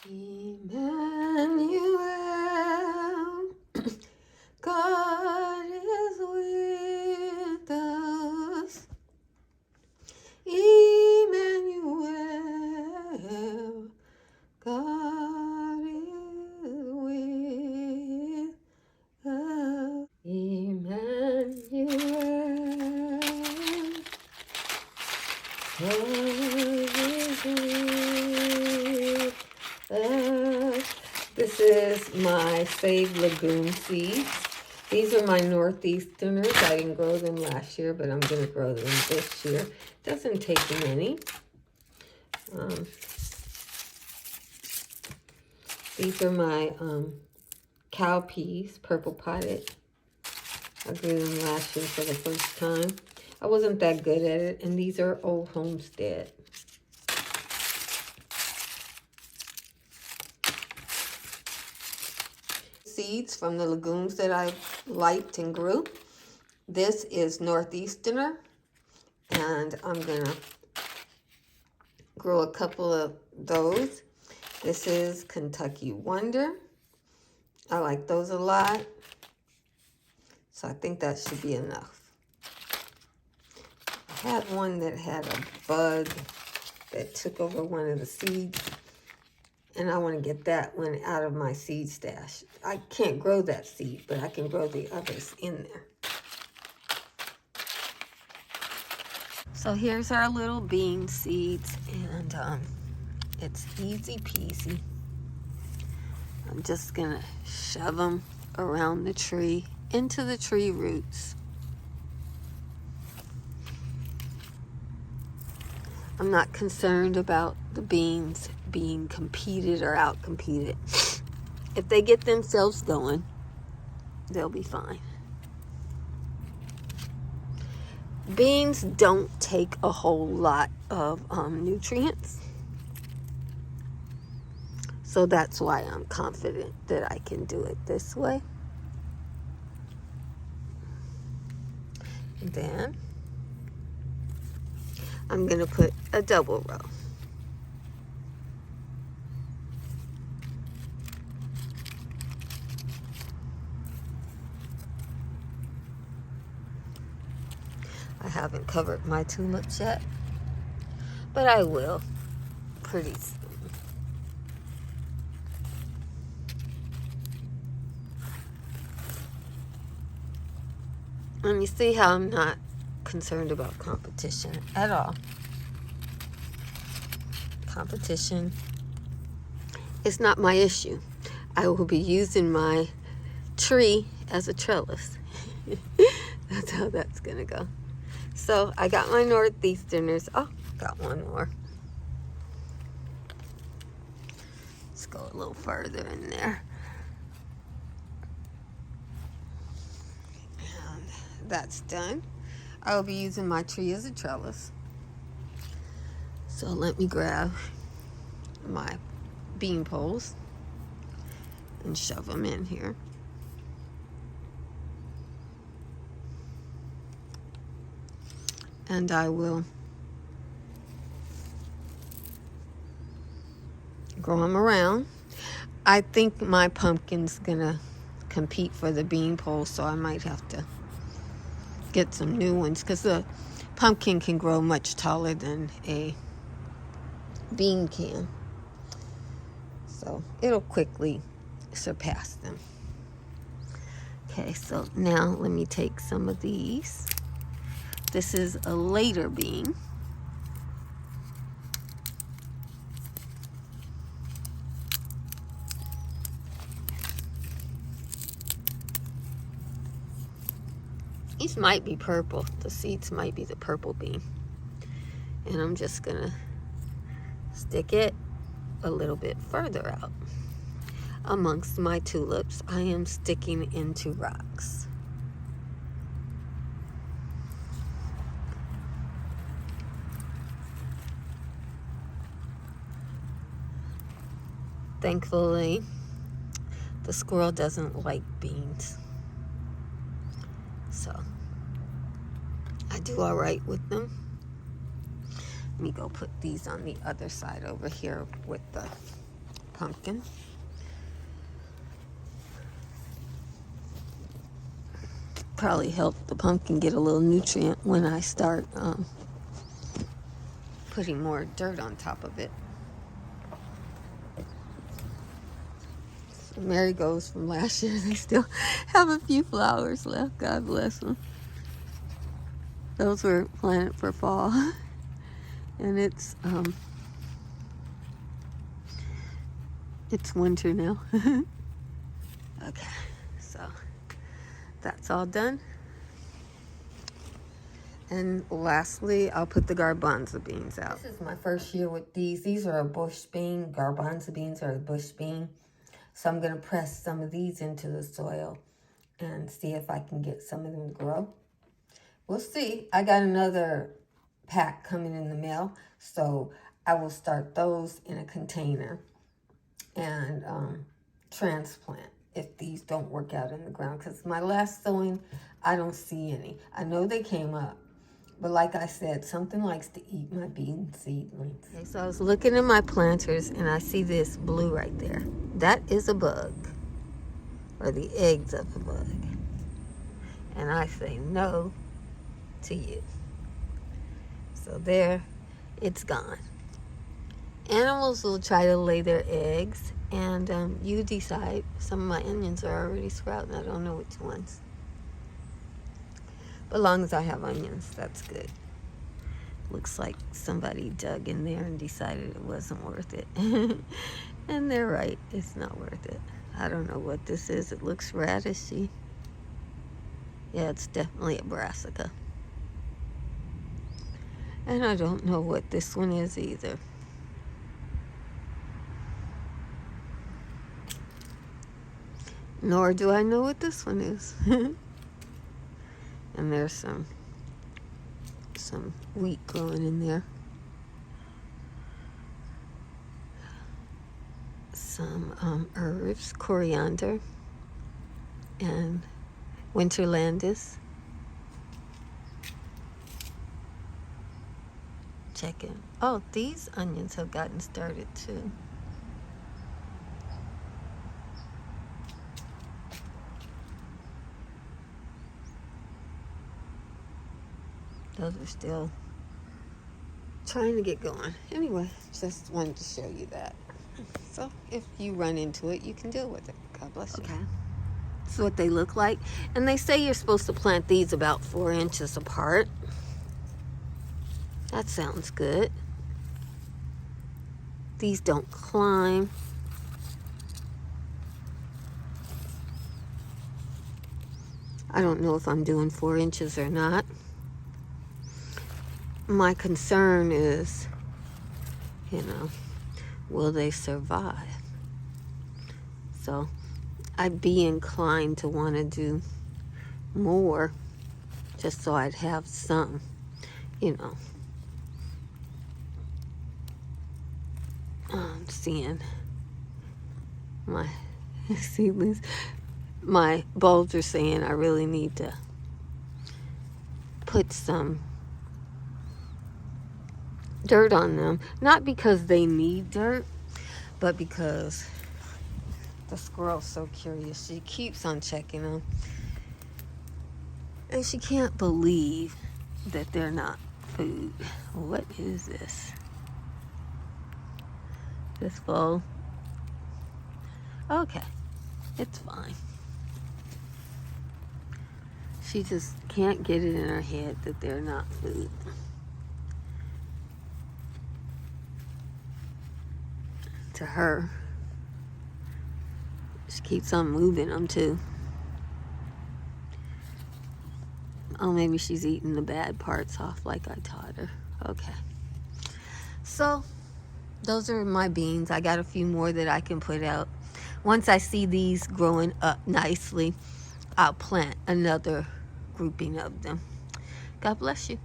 Emmanuel, God is with us. Emmanuel, God is with us. Emmanuel, God is with us. This is my saved legume seeds. These are my northeasterners. I didn't grow them last year, but I'm going to grow them this year. Doesn't take many. These are my cow peas, purple potted. I grew them last year for the first time. I wasn't that good at it, and these are Old Homestead. Seeds from the legumes that I liked and grew. This is Northeasterner, and I'm gonna grow a couple of those. This is Kentucky Wonder. I like those a lot, so I think that should be enough. I had one that had a bug that took over one of the seeds, and I want to get that one out of my seed stash. I can't grow that seed, but I can grow the others in there. So here's our little bean seeds, and it's easy peasy. I'm just gonna shove them around the tree, into the tree roots. I'm not concerned about the beans being competed or out-competed. If they get themselves going, they'll be fine. Beans don't take a whole lot of nutrients. So that's why I'm confident that I can do it this way. And then I'm going to put a double row. I haven't covered my tulips yet, but I will pretty soon. And you see how I'm not concerned about competition at all. Competition is not my issue. I will be using my tree as a trellis. That's how that's gonna go. So I got my Northeasterners. Oh, got one more. Let's go a little further in there. And that's done. I will be using my tree as a trellis. So let me grab my bean poles and shove them in here. And I will grow them around. I think my pumpkin's gonna compete for the bean pole, so I might have to get some new ones, because the pumpkin can grow much taller than a bean can. So it'll quickly surpass them. Okay, so now let me take some of these. This is a later bean. These might be purple. The seeds might be the purple bean. And I'm just gonna stick it a little bit further out. Amongst my tulips, I am sticking into rocks. Thankfully, the squirrel doesn't like beans. So I do all right with them. Let me go put these on the other side over here with the pumpkin. Probably help the pumpkin get a little nutrient when I start putting more dirt on top of it. So marigolds from last year, they still have a few flowers left. God bless them. Those were planted for fall. And it's winter now. Okay, so that's all done. And lastly, I'll put the garbanzo beans out. This is my first year with these. These are a bush bean. Garbanzo beans are a bush bean. So I'm going to press some of these into the soil and see if I can get some of them to grow. We'll see. I got another pack coming in the mail, so I will start those in a container and transplant if these don't work out in the ground, because my last sowing, I don't see any. I know they came up, but like I said, something likes to eat my bean seedlings. Okay, so I was looking at my planters and I see this blue right there. That is a bug, or the eggs of a bug. And I say no to you. So there, it's gone. Animals will try to lay their eggs, and you decide. Some of my onions are already sprouting. I don't know which ones. But as long as I have onions, that's good. Looks like somebody dug in there and decided it wasn't worth it. And they're right, it's not worth it. I don't know what this is. It looks radishy. Yeah, it's definitely a brassica. And I don't know what this one is either. Nor do I know what this one is. And there's some wheat growing in there. Some herbs, coriander and winterlandis. Chicken. Oh, these onions have gotten started too. Those are still trying to get going. Anyway, just wanted to show you that. So if you run into it, you can deal with it. God bless you. Okay. That's what they look like. And they say you're supposed to plant these about 4 inches apart. That sounds good. These don't climb. I don't know if I'm doing 4 inches or not. My concern is, will they survive? So I'd be inclined to want to do more just so I'd have some, I'm seeing my seedlings. My bulbs are saying I really need to put some dirt on them. Not because they need dirt, but because the squirrel's so curious. She keeps on checking them. And she can't believe that they're not food. What is this? This bowl? Okay, it's fine. She just can't get it in her head that they're not food. To her, she keeps on moving them too. Oh, maybe she's eating the bad parts off like I taught her. Okay. So, those are my beans. I got a few more that I can put out. Once I see these growing up nicely, I'll plant another grouping of them. God bless you.